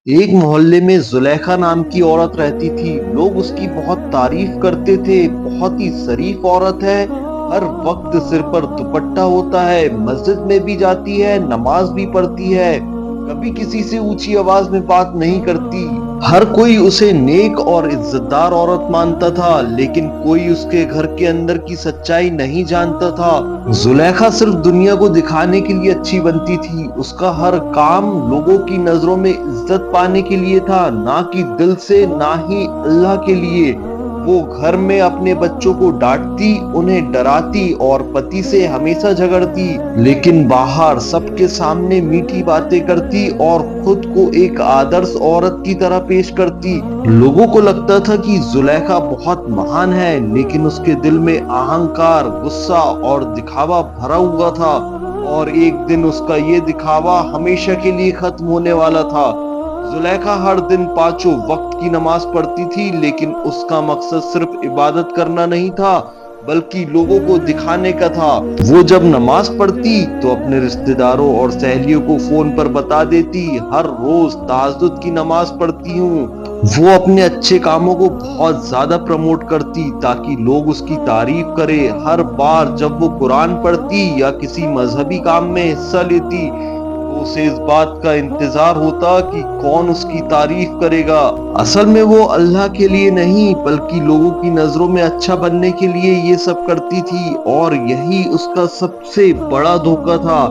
ایک محلے میں زلیخا نام کی عورت رہتی تھی۔ لوگ اس کی بہت تعریف کرتے تھے۔ بہت ہی شریف عورت ہے، ہر وقت سر پر دوپٹہ ہوتا ہے، مسجد میں بھی جاتی ہے، نماز بھی پڑھتی ہے، کبھی کسی سے اونچی آواز میں بات نہیں کرتی۔ ہر کوئی اسے نیک اور عزت دار عورت مانتا تھا، لیکن کوئی اس کے گھر کے اندر کی سچائی نہیں جانتا تھا۔ زلیخا صرف دنیا کو دکھانے کے لیے اچھی بنتی تھی۔ اس کا ہر کام لوگوں کی نظروں میں عزت پانے کے لیے تھا، نہ کہ دل سے، نہ ہی اللہ کے لیے۔ وہ گھر میں اپنے بچوں کو ڈانٹتی، انہیں ڈراتی اور پتی سے ہمیشہ جھگڑتی، لیکن باہر سب کے سامنے میٹھی باتیں کرتی اور خود کو ایک آدرش عورت کی طرح پیش کرتی۔ لوگوں کو لگتا تھا کہ زلیخا بہت مہان ہے، لیکن اس کے دل میں اہنکار، غصہ اور دکھاوا بھرا ہوا تھا، اور ایک دن اس کا یہ دکھاوا ہمیشہ کے لیے ختم ہونے والا تھا۔ زلیخا ہر دن پانچوں وقت کی نماز پڑھتی تھی، لیکن اس کا مقصد صرف عبادت کرنا نہیں تھا بلکہ لوگوں کو دکھانے کا تھا۔ وہ جب نماز پڑھتی تو اپنے رشتہ داروں اور سہیلیوں کو فون پر بتا دیتی، ہر روز تہجد کی نماز پڑھتی ہوں۔ وہ اپنے اچھے کاموں کو بہت زیادہ پروموٹ کرتی تاکہ لوگ اس کی تعریف کرے۔ ہر بار جب وہ قرآن پڑھتی یا کسی مذہبی کام میں حصہ لیتی تو اسے اس بات کا انتظار ہوتا کہ کون اس کی تعریف کرے گا۔ اصل میں وہ اللہ کے لیے نہیں بلکہ لوگوں کی نظروں میں اچھا بننے کے لیے یہ سب کرتی تھی، اور یہی اس کا سب سے بڑا دھوکہ تھا۔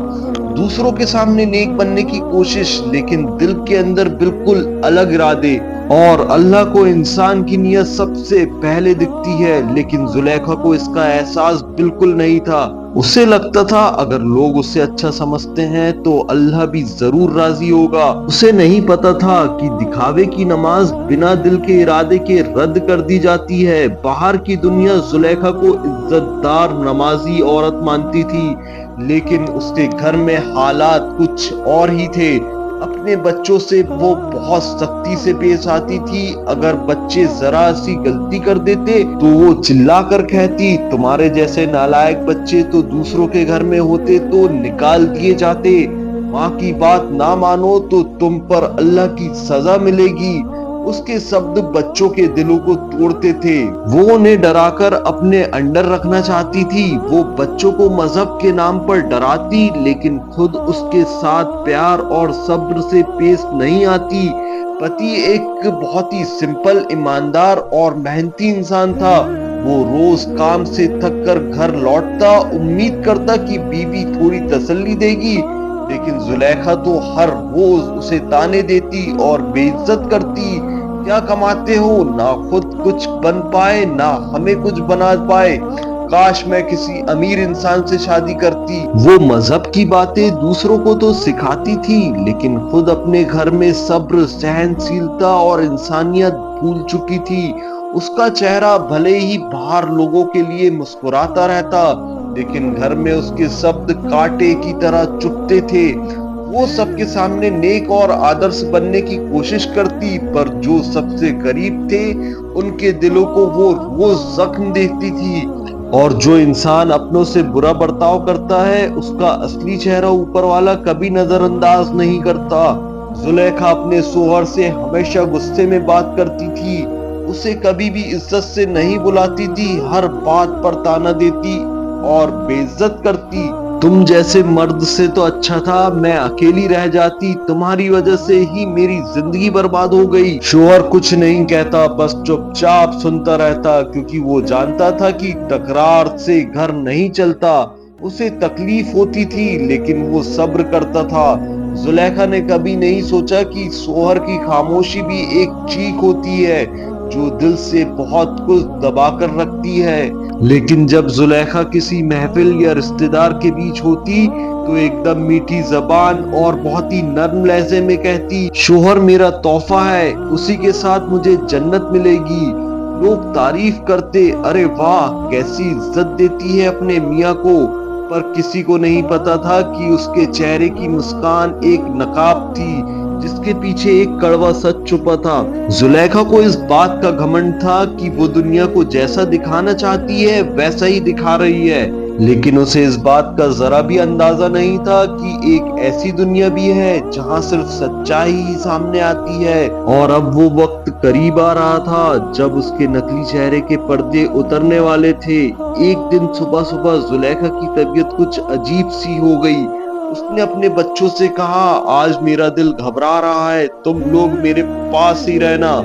دوسروں کے سامنے نیک بننے کی کوشش، لیکن دل کے اندر بالکل الگ ارادے۔ اور اللہ کو انسان کی نیت سب سے پہلے دکھتی ہے، لیکن زلیخا کو اس کا احساس بالکل نہیں تھا۔ اسے لگتا تھا اگر لوگ اسے اچھا سمجھتے ہیں تو اللہ بھی ضرور راضی ہوگا۔ اسے نہیں پتا تھا کہ دکھاوے کی نماز بنا دل کے ارادے کے رد کر دی جاتی ہے۔ باہر کی دنیا زلیخا کو عزت دار نمازی عورت مانتی تھی، لیکن اس کے گھر میں حالات کچھ اور ہی تھے۔ اپنے بچوں سے وہ بہت سختی سے پیش آتی تھی۔ اگر بچے ذرا سی غلطی کر دیتے تو وہ چلا کر کہتی، تمہارے جیسے نالائق بچے تو دوسروں کے گھر میں ہوتے تو نکال دیے جاتے، ماں کی بات نہ مانو تو تم پر اللہ کی سزا ملے گی۔ اس کے شبد بچوں کے دلوں کو توڑتے تھے۔ وہ انہیں ڈرا کر اپنے انڈر رکھنا چاہتی تھی۔ وہ بچوں کو مذہب کے نام پر ڈراتی، لیکن خود اس کے ساتھ پیار اور صبر سے پیش نہیں آتی۔ پتی ایک بہت ہی سمپل، ایماندار اور محنتی انسان تھا۔ وہ روز کام سے تھک کر گھر لوٹتا، امید کرتا کہ بیوی تھوڑی تسلی دے گی، لیکن زلیخا تو ہر روز اسے تانے دیتی اور بے عزت کرتی۔ کیا کماتے ہو؟ نہ خود کچھ بن پائے، نہ ہمیں کچھ بنا پائے، کاش میں کسی امیر انسان سے شادی کرتی۔ وہ مذہب کی باتیں دوسروں کو تو سکھاتی تھی، لیکن خود اپنے گھر میں صبر، سہنشیلتا اور انسانیت بھول چکی تھی۔ اس کا چہرہ بھلے ہی باہر لوگوں کے لیے مسکراتا رہتا، لیکن گھر میں اس کے شبد کانٹے کی طرح چبھتے تھے۔ وہ سب کے سامنے نیک اور آدرش بننے کی کوشش کرتی، پر جو سب سے قریب تھے ان کے دلوں کو وہ روز زخم دیتی تھی۔ اور جو انسان اپنوں سے برا برتاؤ کرتا ہے اس کا اصلی چہرہ اوپر والا کبھی نظر انداز نہیں کرتا۔ زلیخا اپنے شوہر سے ہمیشہ غصے میں بات کرتی تھی، اسے کبھی بھی عزت سے نہیں بلاتی تھی، ہر بات پر تانا دیتی اور بے عزت کرتی۔ تم جیسے مرد سے تو اچھا تھا میں اکیلی رہ جاتی، تمہاری وجہ سے ہی میری زندگی برباد ہو گئی۔ شوہر کچھ نہیں کہتا، بس چپ چاپ سنتا رہتا، کیونکہ وہ جانتا تھا کہ تکرار سے گھر نہیں چلتا۔ اسے تکلیف ہوتی تھی لیکن وہ صبر کرتا تھا۔ زلیخا نے کبھی نہیں سوچا کہ شوہر کی خاموشی بھی ایک چیخ ہوتی ہے جو دل سے بہت کچھ دبا کر رکھتی ہے۔ لیکن جب زلیخا کسی محفل یا رشتہ دار کے بیچ ہوتی تو ایک دم میٹھی زبان اور بہت ہی نرم لہجے میں کہتی، شوہر میرا تحفہ ہے، اسی کے ساتھ مجھے جنت ملے گی۔ لوگ تعریف کرتے، ارے واہ کیسی عزت دیتی ہے اپنے میاں کو، پر کسی کو نہیں پتا تھا کہ اس کے چہرے کی مسکان ایک نقاب تھی جس کے پیچھے ایک کڑوا سچ چھپا تھا۔ زلیخا کو اس بات کا گھمنڈ تھا کہ وہ دنیا کو جیسا دکھانا چاہتی ہے ویسا ہی دکھا رہی ہے، لیکن اسے اس بات کا ذرا بھی اندازہ نہیں تھا کہ ایک ایسی دنیا بھی ہے جہاں صرف سچائی ہی سامنے آتی ہے۔ اور اب وہ وقت قریب آ رہا تھا جب اس کے نقلی چہرے کے پردے اترنے والے تھے۔ ایک دن صبح صبح زلیخا کی طبیعت کچھ عجیب سی ہو گئی۔ اس نے اپنے بچوں سے کہا، آج میرا دل گھبرا رہا ہے، تم لوگ میرے پاس ہی رہنا۔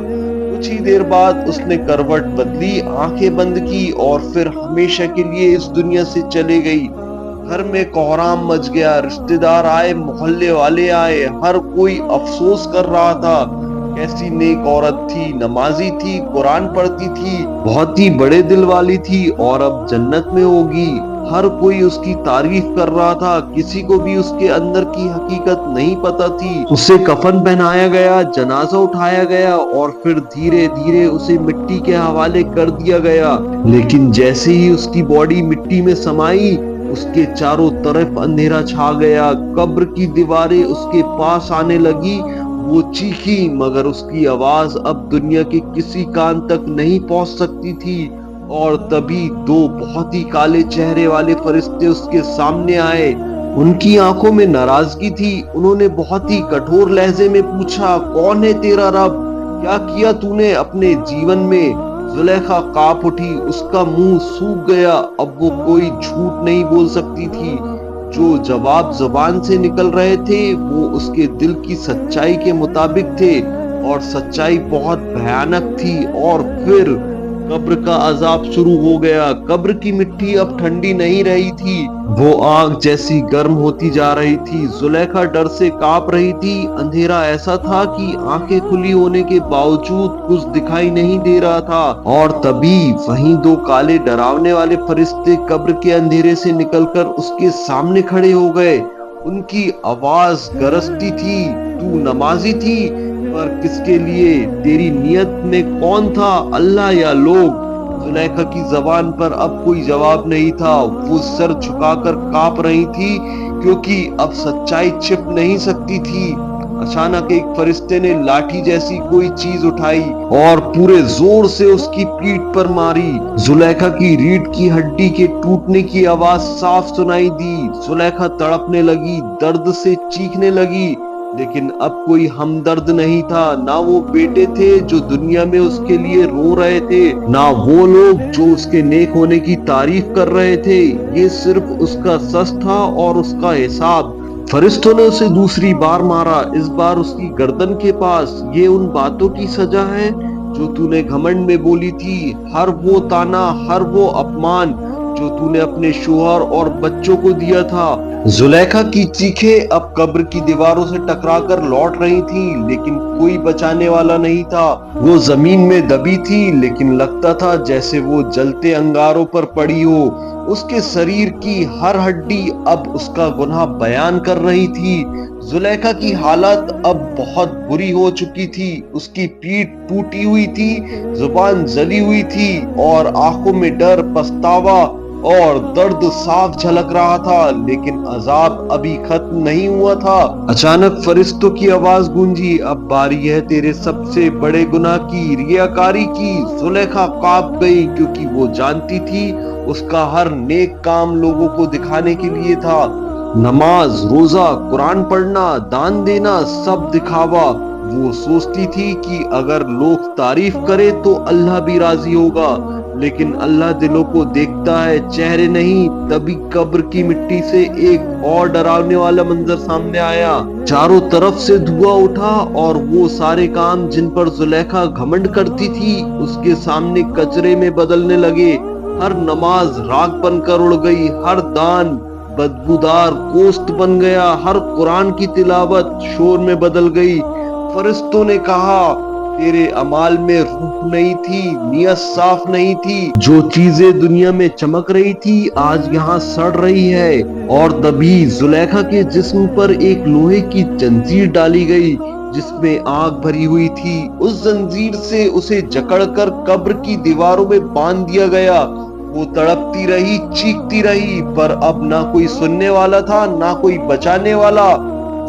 کچھ ہی دیر بعد اس نے کروٹ بدلی، آنکھیں بند کی اور پھر ہمیشہ کے لیے اس دنیا سے چلے گئی۔ گھر میں کوہرام مچ گیا، رشتہ دار آئے، محلے والے آئے، ہر کوئی افسوس کر رہا تھا۔ کیسی نیک عورت تھی، نمازی تھی، قرآن پڑھتی تھی، بہت ہی بڑے دل والی تھی اور اب جنت میں ہوگی۔ ہر کوئی اس کی تعریف کر رہا تھا، کسی کو بھی اس کے اندر کی حقیقت نہیں پتا تھی۔ اسے کفن پہنایا گیا، جنازہ اٹھایا گیا اور پھر دھیرے دھیرے اسے مٹی کے حوالے کر دیا گیا۔ لیکن جیسے ہی اس کی باڈی مٹی میں سمائی، اس کے چاروں طرف اندھیرا چھا گیا۔ قبر کی دیواریں اس کے پاس آنے لگی۔ وہ چیخی مگر اس کی آواز اب دنیا کے کسی کان تک نہیں پہنچ سکتی تھی۔ اور تبھی دو بہت ہی کالے چہرے والے فرشتے اس کے سامنے آئے۔ ان کی آنکھوں میں ناراضگی تھی۔ انہوں نے بہت ہی کٹھور لہجے میں پوچھا، کون ہے تیرا رب؟ کیا کیا تو نے اپنے جیون میں؟ زلیخا کانپ اٹھی، اس کا منہ سوکھ گیا۔ اب وہ کوئی جھوٹ نہیں بول سکتی تھی۔ جو جواب زبان سے نکل رہے تھے وہ اس کے دل کی سچائی کے مطابق تھے، اور سچائی بہت بھیانک تھی۔ اور پھر قبر کا عذاب شروع ہو گیا۔ قبر کی مٹی اب ٹھنڈی نہیں رہی تھی، وہ آگ جیسی گرم ہوتی جا رہی تھی۔ زلیخا ڈر سے کانپ رہی تھی۔ اندھیرا ایسا تھا کہ آنکھیں کھلی ہونے کے باوجود کچھ دکھائی نہیں دے رہا تھا۔ اور تبھی وہیں دو کالے ڈراونے والے فرشتے قبر کے اندھیرے سے نکل کر اس کے سامنے کھڑے ہو گئے۔ ان کی آواز گرجتی تھی، تو نمازی تھی، پر کس کے لیے؟ تیری نیت میں کون تھا، اللہ یا لوگ؟ زلیخا کی زبان پر اب کوئی جواب نہیں تھا۔ وہ سر جھکا کر کانپ رہی تھی کیونکہ اب سچائی چھپ نہیں سکتی تھی۔ اچانک ایک فرشتے نے لاٹھی جیسی کوئی چیز اٹھائی اور پورے زور سے اس کی پیٹھ پر ماری۔ زلیخا کی ریڑھ کی ہڈی کے ٹوٹنے کی آواز صاف سنائی دی۔ زلیخا تڑپنے لگی، درد سے چیخنے لگی، لیکن اب کوئی ہمدرد نہیں تھا۔ نہ وہ بیٹے تھے جو دنیا میں اس کے لیے رو رہے تھے، نہ وہ لوگ جو اس کے نیک ہونے کی تعریف کر رہے تھے۔ یہ صرف اس کا سچ تھا اور اس کا حساب۔ فرشتوں نے اسے دوسری بار مارا، اس بار اس کی گردن کے پاس۔ یہ ان باتوں کی سزا ہے جو تو نے گھمنڈ میں بولی تھی، ہر وہ تانا، ہر وہ اپمان جو تو نے اپنے شوہر اور بچوں کو دیا تھا۔ زلیخا کی چیخیں اب قبر کی دیواروں سے ٹکرا کر لوٹ رہی تھیں، لیکن کوئی بچانے والا نہیں تھا۔ وہ زمین میں دبی تھی، لیکن لگتا تھا جیسے وہ جلتے انگاروں پر پڑی ہو۔ اس کے شریر کی ہر ہڈی اب اس کا گناہ بیان کر رہی تھی۔ زلیخا کی حالت اب بہت بری ہو چکی تھی۔ اس کی پیٹھ ٹوٹی ہوئی تھی، زبان جلی ہوئی تھی اور آنکھوں میں ڈر، پچھتاوا اور درد صاف جھلک رہا تھا، لیکن عذاب ابھی ختم نہیں ہوا تھا۔ اچانک فرشتوں کی آواز گونجی، اب باری ہے تیرے سب سے بڑے گناہ کی، ریاکاری کی۔ زلیخا کانپ گئی کیونکہ وہ جانتی تھی اس کا ہر نیک کام لوگوں کو دکھانے کے لیے تھا۔ نماز، روزہ، قرآن پڑھنا، دان دینا، سب دکھاوا۔ وہ سوچتی تھی کہ اگر لوگ تعریف کرے تو اللہ بھی راضی ہوگا، لیکن اللہ دلوں کو دیکھتا ہے، چہرے نہیں۔ تبھی قبر کی مٹی سے ایک اور ڈرانے والا منظر سامنے آیا۔ چاروں طرف سے دھواں اٹھا اور وہ سارے کام جن پر زلیخا گھمنڈ کرتی تھی اس کے سامنے کچرے میں بدلنے لگے۔ ہر نماز راکھ بن کر اڑ گئی، ہر دان بدبودار گوشت بن گیا، ہر قرآن کی تلاوت شور میں بدل گئی۔ فرشتوں نے کہا، تیرے اعمال میں روح نہیں تھی، نیت صاف نہیں تھی۔ جو چیزیں دنیا میں چمک رہی تھی آج یہاں سڑ رہی ہے۔ اور تبھی زلیخا کے جسم پر ایک لوہے کی زنجیر ڈالی گئی جس میں آگ بھری ہوئی تھی۔ اس زنجیر سے اسے جکڑ کر قبر کی دیواروں میں باندھ دیا گیا۔ وہ تڑپتی رہی، چیختی رہی، پر اب نہ کوئی سننے والا تھا، نہ کوئی بچانے والا۔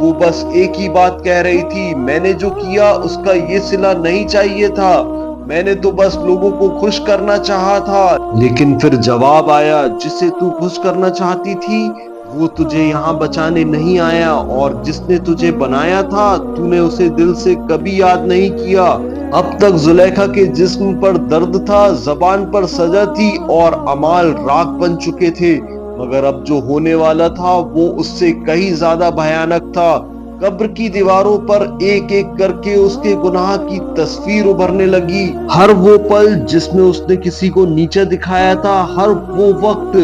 وہ بس ایک ہی بات کہہ رہی تھی، میں نے جو کیا اس کا یہ صلہ نہیں چاہیے تھا۔ میں نے تو بس لوگوں کو خوش کرنا چاہا تھا، لیکن پھر جواب آیا، جسے تو خوش کرنا چاہتی تھی وہ تجھے یہاں بچانے نہیں آیا، اور جس نے تجھے بنایا تھا تو نے اسے دل سے کبھی یاد نہیں کیا۔ اب تک زلیخا کے جسم پر درد تھا، زبان پر سزا تھی اور اعمال راکھ بن چکے تھے، مگر اب جو ہونے والا تھا وہ اس سے کہیں زیادہ بھیانک تھا۔ قبر کی دیواروں پر ایک ایک کر کے اس کے گناہ کی تصویر ابھرنے لگی۔ ہر وہ پل جس میں اس نے کسی کو نیچا دکھایا تھا، ہر وہ وقت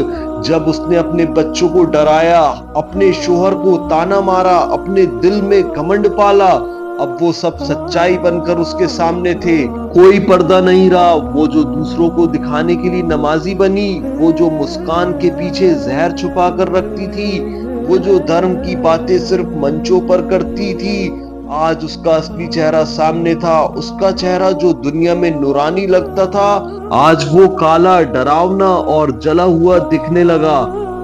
جب اس نے اپنے بچوں کو ڈرایا، اپنے شوہر کو تانا مارا، اپنے دل میں گھمنڈ پالا، اب وہ سب سچائی بن کر اس کے سامنے تھے۔ کوئی پردہ نہیں رہا، وہ جو دوسروں کو دکھانے کے لیے نمازی بنی، وہ جو مسکان کے پیچھے زہر چھپا کر رکھتی تھی، وہ جو دھرم کی باتیں صرف منچوں پر کرتی تھی، آج اس کا اصلی چہرہ سامنے تھا۔ اس کا چہرہ جو دنیا میں نورانی لگتا تھا، آج وہ کالا، ڈراونا اور جلا ہوا دکھنے لگا۔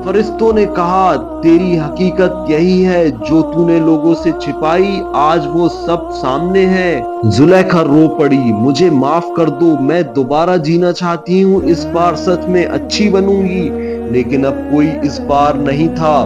فرشتوں نے کہا، تیری حقیقت یہی ہے جو تو نے لوگوں سے چھپائی، آج وہ سب سامنے ہے۔ زلیخا رو پڑی، مجھے معاف کر دو، میں دوبارہ جینا چاہتی ہوں، اس بار سچ میں اچھی بنوں گی۔ لیکن اب کوئی اس بار نہیں تھا۔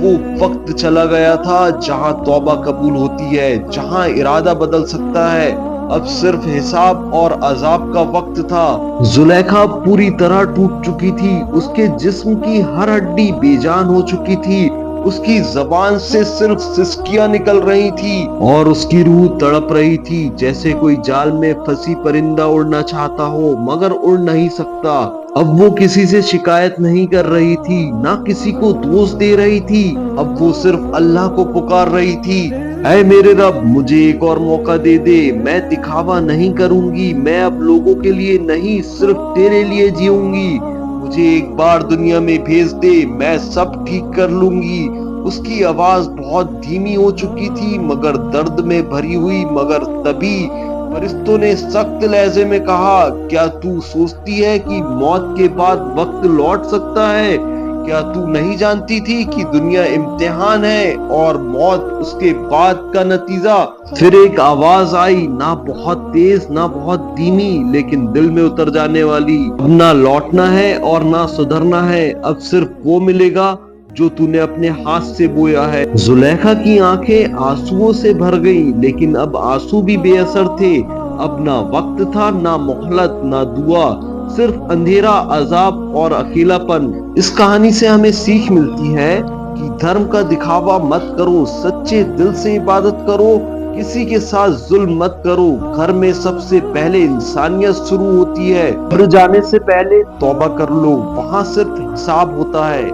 وہ وقت چلا گیا تھا جہاں توبہ قبول ہوتی ہے، جہاں ارادہ بدل سکتا ہے۔ اب صرف حساب اور عذاب کا وقت تھا۔ زلیخا پوری طرح ٹوٹ چکی تھی، اس کے جسم کی ہر ہڈی بے جان ہو چکی تھی، اس کی زبان سے صرف سسکیاں نکل رہی تھی اور اس کی روح تڑپ رہی تھی، جیسے کوئی جال میں پھنسی پرندہ اڑنا چاہتا ہو مگر اڑ نہیں سکتا۔ اب وہ کسی سے شکایت نہیں کر رہی تھی، نہ کسی کو دوست دے رہی تھی، اب وہ صرف اللہ کو پکار رہی تھی، اے میرے رب مجھے ایک اور موقع دے دے، میں دکھاوا نہیں کروں گی، میں اب لوگوں کے لیے نہیں صرف تیرے لیے جیوں گی، مجھے ایک بار دنیا میں بھیج دے، میں سب ٹھیک کر لوں گی۔ اس کی آواز بہت دھیمی ہو چکی تھی مگر درد میں بھری ہوئی، مگر تبھی فرشتوں نے سخت لہجے میں کہا، کیا تو سوچتی ہے کہ موت کے بعد وقت لوٹ سکتا ہے؟ کیا تو نہیں جانتی تھی کہ دنیا امتحان ہے اور موت اس کے بعد کا نتیجہ؟ پھر ایک آواز آئی، نہ بہت تیز نہ بہت دھیمی، لیکن دل میں اتر جانے والی، اب نہ لوٹنا ہے اور نہ سدھرنا ہے، اب صرف وہ ملے گا جو تو نے اپنے ہاتھ سے بویا ہے۔ زلیخا کی آنکھیں آنسوؤں سے بھر گئیں، لیکن اب آنسو بھی بے اثر تھے۔ اب نہ وقت تھا، نہ مہلت، نہ دعا، صرف اندھیرا، عذاب اور اکیلا پن۔ اس کہانی سے ہمیں سیکھ ملتی ہے کہ دھرم کا دکھاوا مت کرو، سچے دل سے عبادت کرو، کسی کے ساتھ ظلم مت کرو۔ گھر میں سب سے پہلے انسانیت شروع ہوتی ہے، گھر جانے سے پہلے توبہ کر لو، وہاں صرف حساب ہوتا ہے۔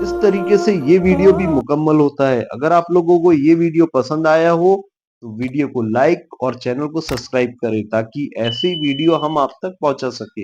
اس طریقے سے یہ ویڈیو بھی مکمل ہوتا ہے۔ اگر آپ لوگوں کو یہ ویڈیو پسند آیا ہو تو ویڈیو کو لائک اور چینل کو سبسکرائب کریں تاکہ ایسی ویڈیو ہم آپ تک پہنچا سکیں۔